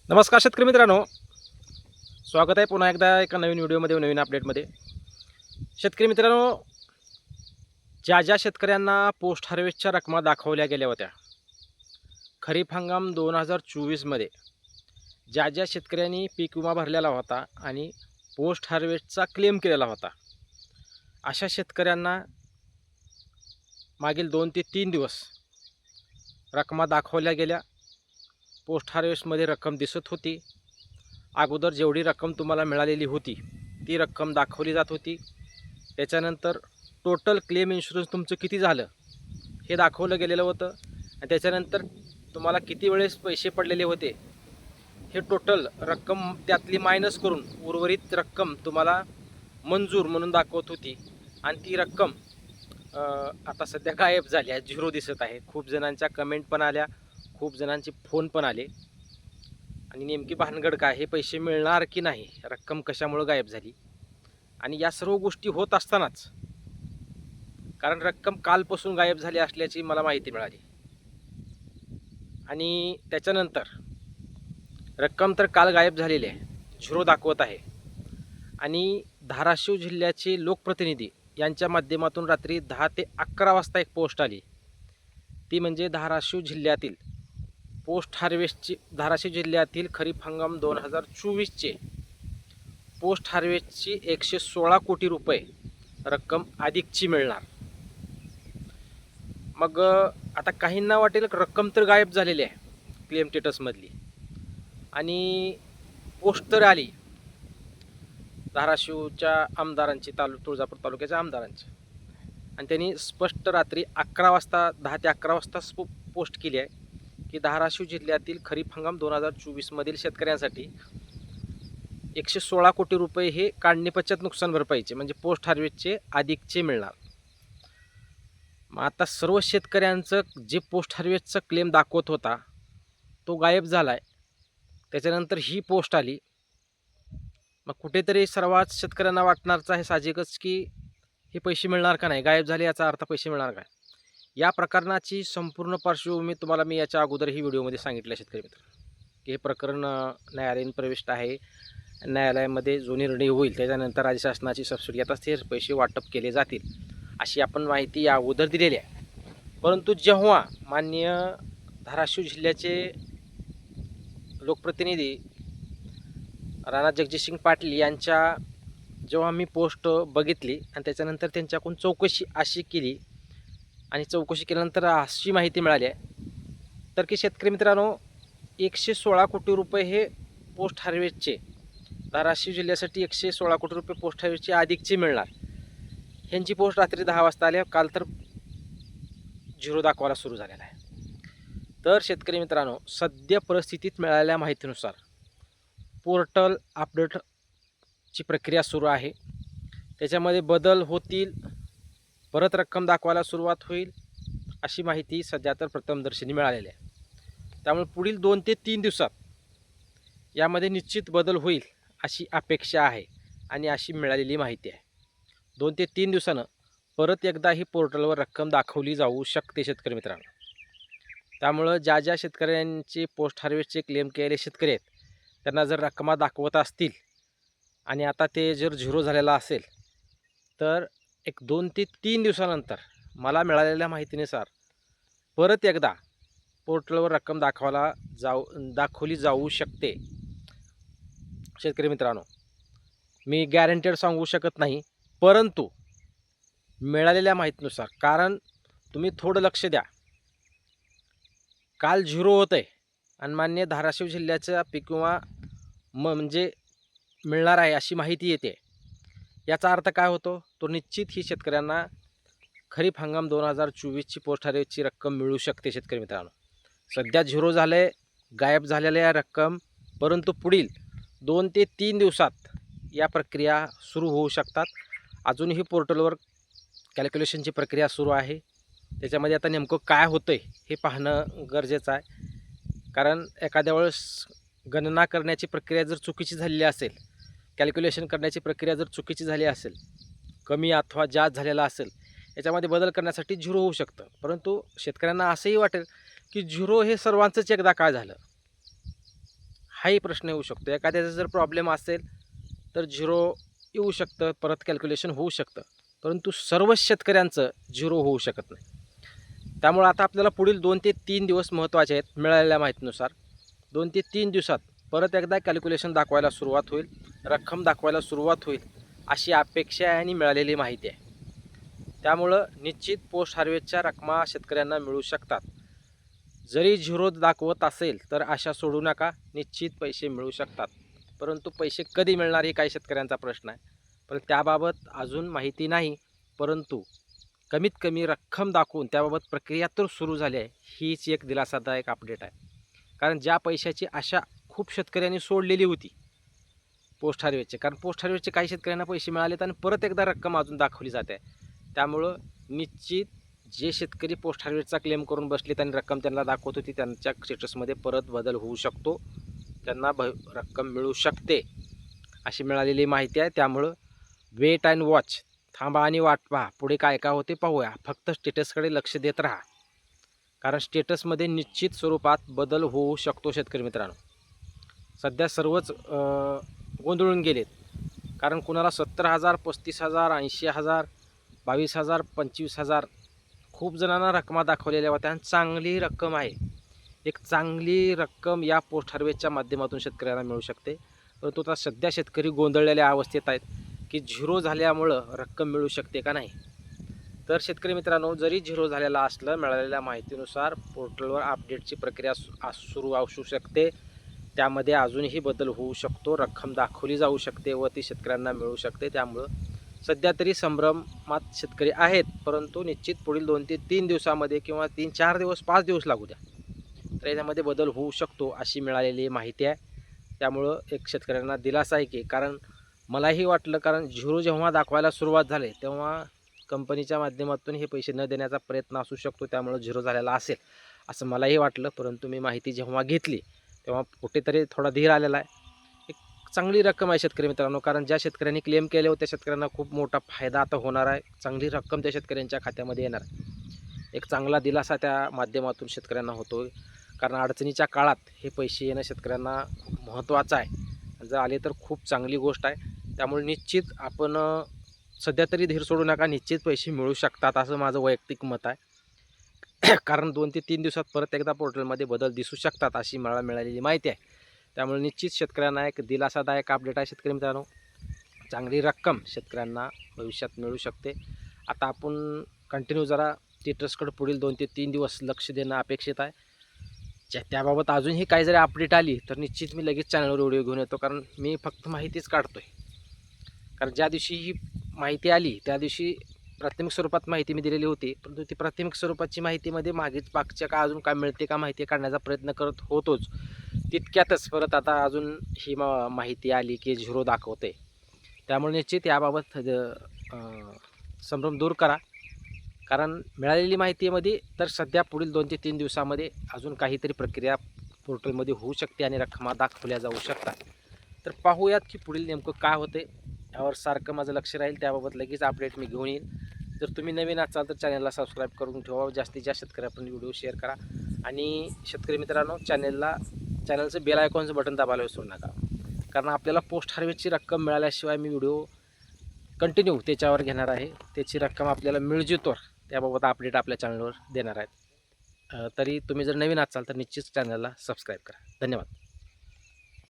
नमस्कार शेतकरी मित्रांनो, स्वागत आहे पुन्हा एकदा एका नवीन व्हिडिओमध्ये, नवीन अपडेटमध्ये. शेतकरी मित्रांनो, ज्या ज्या शेतकऱ्यांना पोस्ट हार्वेस्टच्या रकमा दाखवल्या गेल्या होत्या खरीप हंगाम 2024मध्ये, ज्या ज्या शेतकऱ्यांनी पीक विमा भरलेला होता आणि पोस्ट हार्वेस्टचा क्लेम केलेला होता, अशा शेतकऱ्यांना मागील 2 ते 3 दिवस रकमा दाखवल्या गेल्या. पोस्ट हार्वेस्टमध्ये रक्कम दिसत होती. अगोदर जेवढी रक्कम तुम्हाला मिळालेली होती ती रक्कम दाखवली जात होती. त्याच्यानंतर टोटल क्लेम इन्शुरन्स तुमचं किती झालं हे दाखवलं गेलेलं होतं आणि त्याच्यानंतर तुम्हाला किती वेळेस पैसे पडलेले होते हे टोटल रक्कम त्यातली मायनस करून उर्वरित रक्कम तुम्हाला मंजूर म्हणून दाखवत होती. आणि ती रक्कम आता सध्या गायब झाली आहे, झिरो दिसत आहे. खूप जणांच्या कमेंट पण आल्या, खूप जणांचे फोन पण आले. आणि नेमकी भानगड काय, हे पैसे मिळणार की नाही, रक्कम कशामुळे गायब झाली, आणि या सर्व गोष्टी होत असतानाच, कारण रक्कम कालपासून गायब झाली असल्याची मला माहिती मिळाली आणि त्याच्यानंतर रक्कम तर काल गायब झालेली आहे, झिरो दाखवत आहे. आणि धाराशिव जिल्ह्याचे लोकप्रतिनिधी यांच्या माध्यमातून रात्री 10 ते 11 वाजता एक पोस्ट आली. ती म्हणजे धाराशिव जिल्ह्यातील पोस्ट हार्वेस्टची, धाराशिव जिल्ह्यातील खरीप हंगाम 2024चे पोस्ट हार्वेस्टची 116 कोटी रुपये रक्कम अधिकची मिळणार. मग आता काहींना वाटेल रक्कम तर गायब झालेली आहे क्लेम स्टेटसमधली, आणि पोस्ट तर आली धाराशिवच्या आमदारांची, तुळजापूर तालुक्याच्या आमदारांची, आणि त्यांनी स्पष्ट रात्री 11 वाजता, 10 ते 11 वाजता पोस्ट केली आहे की धाराशिव जिल्ह्यातील खरीप हंगाम 2024मधील शेतकऱ्यांसाठी 116 कोटी रुपये हे काढणी पश्चात नुकसान भरपाईचे म्हणजे पोस्ट हार्वेस्टचे अधिकचे मिळणार. मग आता सर्व शेतकऱ्यांचं जे पोस्ट हार्वेस्टचा क्लेम दाखवत होता तो गायब झाला आहे. त्याच्यानंतर ही पोस्ट आली. मग कुठेतरी सर्वच शेतकऱ्यांना वाटणारच आहे साहजिकच की हे पैसे मिळणार का नाही, गायब झाले याचा अर्थ पैसे मिळणार काय. या प्रकरणाची संपूर्ण पार्श्वभूमी तुम्हाला मी याच्या अगोदरही व्हिडिओमध्ये सांगितलं शेतकरी मित्र, की हे प्रकरण न्यायालयीन प्रविष्ट आहे. न्यायालयामध्ये जो निर्णय होईल त्याच्यानंतर राज्य शासनाची सबसिडी आता ते पैसे वाटप केले जातील अशी आपण माहिती या अगोदर दिलेली आहे. परंतु जेव्हा माननीय धाराशिव जिल्ह्याचे लोकप्रतिनिधी राणा जगजितसिंग पाटील यांच्या जेव्हा मी पोस्ट बघितली आणि त्याच्यानंतर त्यांच्याकडून चौकशी अशी केली, आणि चौकशी केल्यानंतर अशी माहिती मिळाली आहे तर की शेतकरी मित्रांनो, 116 कोटी रुपये हे पोस्ट हार्वेस्टचे धाराशिव जिल्ह्यासाठी 116 कोटी रुपये पोस्ट हार्वेस्टचे अधिकचे मिळणार. ह्यांची पोस्ट रात्री 10 वाजता आल्या, काल तर झिरो दाखवायला सुरू झालेला आहे. तर शेतकरी मित्रांनो, सध्या परिस्थितीत मिळालेल्या माहितीनुसार पोर्टल अपडेटची प्रक्रिया सुरू आहे. त्याच्यामध्ये बदल होतील, परत रक्कम दाखवायला सुरुवात होईल अशी माहिती सध्या तर प्रथमदर्शनी मिळालेली आहे. त्यामुळे पुढील 2 ते 3 दिवसात यामध्ये निश्चित बदल होईल अशी अपेक्षा आहे आणि अशी मिळालेली माहिती आहे. 2 ते 3 दिवसानं परत एकदा ही पोर्टलवर रक्कम दाखवली जाऊ शकते शेतकरी मित्रांनो. त्यामुळं ज्या ज्या शेतकऱ्यांचे पोस्ट हार्वेस्टचे क्लेम केलेले शेतकरी आहेत त्यांना जर रक्कमा दाखवत असतील आणि आता ते जर झिरो झालेला असेल तर एक 2 ते 3 दिवसानंतर मला मिळालेल्या माहितीनुसार परत एकदा पोर्टलवर रक्कम दाखवली जाऊ शकते शेतकरी मित्रांनो. मी गॅरंटेड सांगू शकत नाही, परंतु मिळालेल्या माहितीनुसार, कारण तुम्ही थोडं लक्ष द्या, काल झिरो होतं आहे आणि मान्य धाराशिव जिल्ह्याचा पीक विमा म्हणजे मिळणार आहे अशी माहिती येते. याचा अर्थ काय होतो, तो निश्चित ही शेतकऱ्यांना खरीप हंगाम 2024ची पोस्ट हार्वेस्टची रक्कम मिळू शकते शेतकरी मित्रांनो. सध्या झिरो झाले, गायब झालेल्या रक्कम, परंतु पुढील 2 ते 3 दिवसात या प्रक्रिया सुरू होऊ शकतात. अजूनही पोर्टलवर कॅल्क्युलेशनची प्रक्रिया सुरू आहे. त्याच्यामध्ये आता नेमकं काय होतं आहे हे पाहणं गरजेचं आहे. कारण एखाद्या वेळेस गणना करण्याची प्रक्रिया जर चुकीची झालेली असेल, कॅल्क्युलेशन करण्याची प्रक्रिया जर चुकीची झाली असेल, कमी अथवा जास्त झालेला असेल, याच्यामध्ये बदल करण्यासाठी झिरो होऊ शकतं. परंतु शेतकऱ्यांना असंही वाटेल की झिरो हे सर्वांचंच एकदा काय झालं, हाही प्रश्न येऊ शकतो. एखाद्याचा जर प्रॉब्लेम असेल तर झिरो येऊ शकतं, परत कॅल्क्युलेशन होऊ शकतं. परंतु सर्वच शेतकऱ्यांचं झिरो होऊ शकत नाही. त्यामुळे आता आपल्याला पुढील 2 ते 3 दिवस महत्त्वाचे आहेत मिळालेल्या माहितीनुसार. 2 ते 3 दिवसात परत एकदा कॅल्क्युलेशन दाखवायला सुरुवात होईल, रक्कम दाखवायला सुरुवात होईल अशी अपेक्षा आहे आणि मिळालेली माहिती आहे. त्यामुळं निश्चित पोस्ट हार्वेस्टच्या रकमा शेतकऱ्यांना मिळू शकतात. जरी झिरो दाखवत असेल तर आशा सोडू नका, निश्चित पैसे मिळू शकतात. परंतु पैसे कधी मिळणार हे काही शेतकऱ्यांचा प्रश्न आहे. पण त्याबाबत अजून माहिती नाही. परंतु कमीत कमी रक्कम दाखवून त्याबाबत प्रक्रिया तर सुरू झाली आहे, हीच एक दिलासादायक अपडेट आहे. कारण ज्या पैशाची आशा खूप शेतकऱ्यांनी सोडलेली होती पोस्ट हार्वेस्टचे, कारण पोस्ट हार्वेस्टचे काही शेतकऱ्यांना पैसे मिळालेत आणि परत एकदा रक्कम अजून दाखवली जाते. त्यामुळं निश्चित जे शेतकरी पोस्ट हार्वेस्टचा क्लेम करून बसलेत आणि रक्कम त्यांना दाखवत होती, त्यांच्या स्टेटसमध्ये परत बदल होऊ शकतो, त्यांना रक्कम मिळू शकते अशी मिळालेली माहिती आहे. त्यामुळं वेट अँड वॉच, थांबा आणि वाट पहा, पुढे काय काय होते पाहूया. फक्त स्टेटसकडे लक्ष देत राहा, कारण स्टेटसमध्ये निश्चित स्वरूपात बदल होऊ शकतो. शेतकरी मित्रांनो, सध्या सर्वच गोंधळून गेलेत. कारण कुणाला 70,000, 35,000, 80,000, 22,000, 25,000 खूप जणांना रकमा दाखवलेल्या होत्या आणि चांगली रक्कम आहे. एक चांगली रक्कम या पोस्ट हार्वेस्टच्या माध्यमातून शेतकऱ्यांना मिळू शकते. परंतु आता सध्या शेतकरी गोंधळलेल्या अवस्थेत आहेत की झिरो झाल्यामुळं रक्कम मिळू शकते का नाही. तर शेतकरी मित्रांनो, जरी झिरो झालेला असलं, मिळालेल्या माहितीनुसार पोर्टलवर अपडेटची प्रक्रिया सुरू असू शकते. त्यामध्ये अजूनही बदल होऊ शकतो, रक्कम दाखवली जाऊ शकते व ती शेतकऱ्यांना मिळू शकते. त्यामुळं सध्या तरी संभ्रमात शेतकरी आहेत. परंतु निश्चित पुढील 2 ते 3 दिवसामध्ये किंवा 3-4 दिवस, 5 दिवस लागू द्या, तर याच्यामध्ये बदल होऊ शकतो अशी मिळालेली माहिती आहे. त्यामुळं एक शेतकऱ्यांना दिलासा आहे की, कारण मलाही वाटलं, कारण झिरो जेव्हा दाखवायला सुरुवात झाली तेव्हा कंपनीच्या माध्यमातून हे पैसे न देण्याचा प्रयत्न असू शकतो, त्यामुळं झिरो झालेला असेल असं मलाही वाटलं. परंतु मी माहिती जेव्हा घेतली तेव्हा कुठेतरी थोडा धीर आलेला आहे. एक चांगली रक्कम आहे शेतकरी मित्रांनो, कारण ज्या शेतकऱ्यांनी क्लेम केले होते त्या शेतकऱ्यांना खूप मोठा फायदा आता होणार आहे. चांगली रक्कम त्या शेतकऱ्यांच्या खात्यामध्ये येणार. एक चांगला दिलासा त्या माध्यमातून शेतकऱ्यांना होतो, कारण अडचणीच्या काळात हे पैसे येणं शेतकऱ्यांना खूप महत्त्वाचं आहे. जर आले तर खूप चांगली गोष्ट आहे. त्यामुळे निश्चित आपण सध्या तरी धीर सोडू नका, निश्चित पैसे मिळू शकतात असं माझं वैयक्तिक मत आहे. कारण 2 ते 3 दिवसात परत एकदा पोर्टलमध्ये बदल दिसू शकतात अशी मला मिळालेली माहिती आहे. त्यामुळे निश्चित शेतकऱ्यांना एक दिलासादायक अपडेट आहे. शेतकरी मित्रांनो, चांगली रक्कम शेतकऱ्यांना भविष्यात मिळू शकते. आता आपण कंटिन्यू जरा स्टेटसकडे पुढील 2 ते 3 दिवस लक्ष देणं अपेक्षित आहे. त्याबाबत अजूनही काही जरी अपडेट आली तर निश्चित मी लगेच चॅनलवर व्हिडिओ घेऊन येतो, कारण मी फक्त माहितीच काढतोय. कारण ज्या दिवशी ही माहिती आली त्या दिवशी प्राथमिक स्वरूपात माहिती मी दिलेली होती, परंतु ती प्राथमिक स्वरूपाची माहितीमध्ये मागेच मागच्या का अजून काय मिळते का माहिती काढण्याचा प्रयत्न करत होतोच. तितक्यातच परत आता अजून ही माहिती आली की झिरो दाखवते. त्यामुळे निश्चित याबाबत संभ्रम दूर करा, कारण मिळालेली माहितीमध्ये तर सध्या पुढील 2 ते 3 दिवसामध्ये अजून काहीतरी प्रक्रिया पोर्टलमध्ये होऊ शकते आणि रक्कमा दाखवल्या जाऊ शकतात. तर पाहूयात की पुढील नेमकं काय होते, यावर सारखं माझं लक्ष राहील. त्याबाबत लगेच अपडेट मी घेऊन येईन. जर तुम्ही नवीन असाल तर चॅनलला सबस्क्राईब करून ठेवा, जास्तीत जास्त शेतकऱ्यांपर्यंत व्हिडिओ शेअर करा. आणि शेतकरी मित्रांनो, चॅनलचं बेल आयकॉनचं बटन दाबायला विसरू नका, कारण आपल्याला पोस्ट हार्वेस्टची रक्कम मिळाल्याशिवाय मी व्हिडिओ कंटिन्यू त्याच्यावर घेणार आहे. त्याची रक्कम आपल्याला मिळजितोवर त्याबाबत अपडेट आपल्या चॅनलवर देणार आहेत. तरी तुम्ही जर नवीन असाल तर निश्चित चॅनलला सबस्क्राईब करा. धन्यवाद.